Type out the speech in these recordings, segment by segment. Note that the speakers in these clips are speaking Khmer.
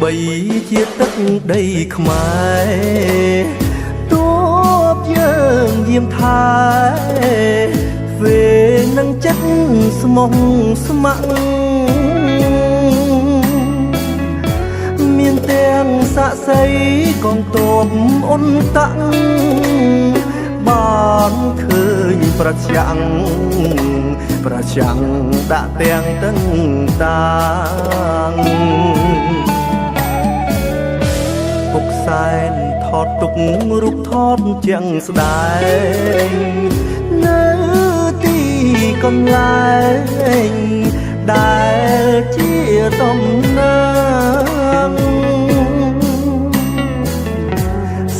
បីជាទឹកដីខ្មែរទោបយើងយាមថែវេនឹងចិត្តស្មោះស្ម័គ្រមានទាំងសាក់សីកងទ័ពអ៊ុនតាក់បានឃើញប្រចាំដាក់ទាំងតឹងតាងពុកសែនថតទុករូបថតជាងស្ដែងនៅទីកន្លែងដែលជាតំណាង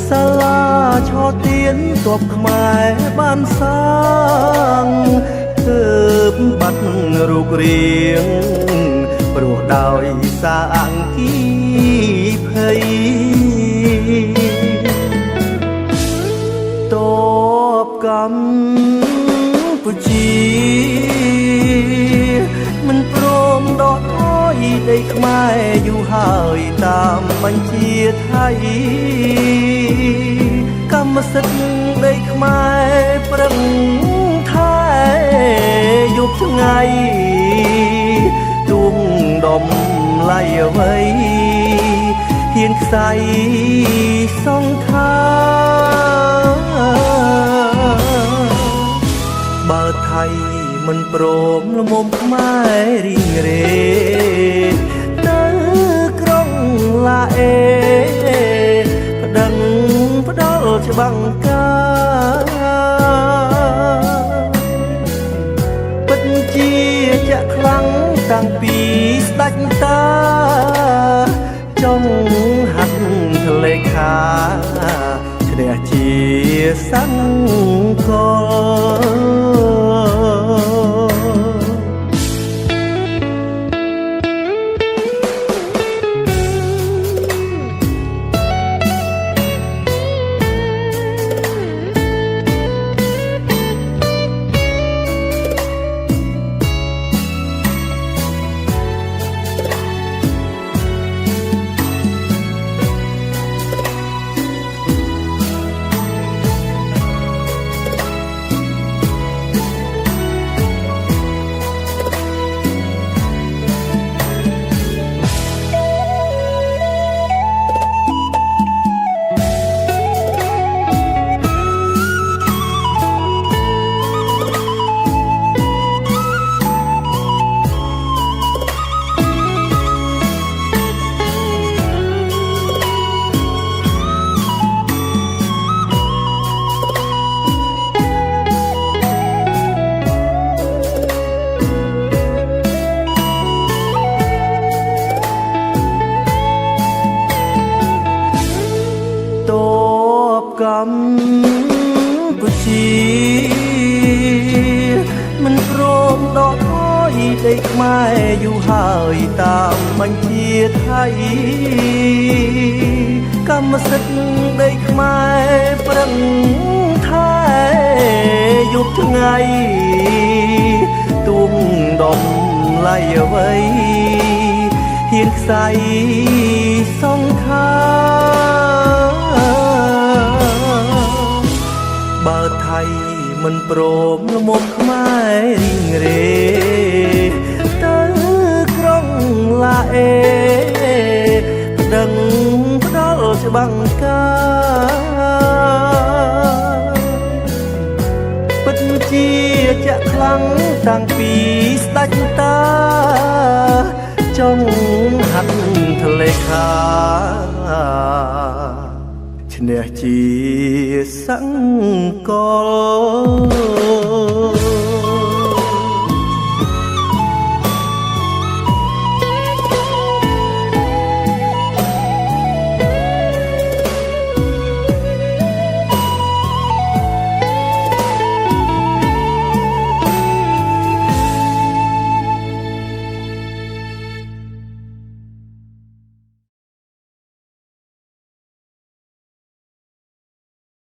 សាលាឆោទៀនទ័ពខ្មែរបានសាងទើបបាត់រូបរាងព្រោះដោយសារអង្គីភ័យទ័ពកម្ពុជាមិនព្រមដកថយដីខ្មែរយូរហើយតាមបញ្ជាថៃកម្មសិទ្ធិដីខ្មែរប្រឹងថែយប់ថ្ងៃទួងដំឡៃអ្វីហ៊ានខ្សៃសង្ខាបើថៃមិនព្រមលំមខ្មែររីងរេទៅក្រុងឡាអេប្តឹងផ្ដល់ច្បាំងការពិតជាចាក់ខ្លាំងតាំងពីស្ដេចតាចង់ហាត់ធ្លេខាឈ្នះជាសង្គកម្ពុជាមិនព្រមដកថយដីខ្មែរយូរហើយតាមបញ្ជាថៃកម្មសិទ្ធិដីខ្មែរប្រឹងថែយប់ថ្ងៃទួងដំឡៃអ្វីហ៊ានខ្សៃសង្ខាបើថៃមិនព្រមលំមខ្មែររីងរេទៅក្រុងឡាអេប្តឹងផ្ដល់ច្បាំងការពិតជាចាក់ខ្លាំងតាំងពីស្ដេចតាចង់ហាត់ធ្លេខាឈ្នះជាសង្គម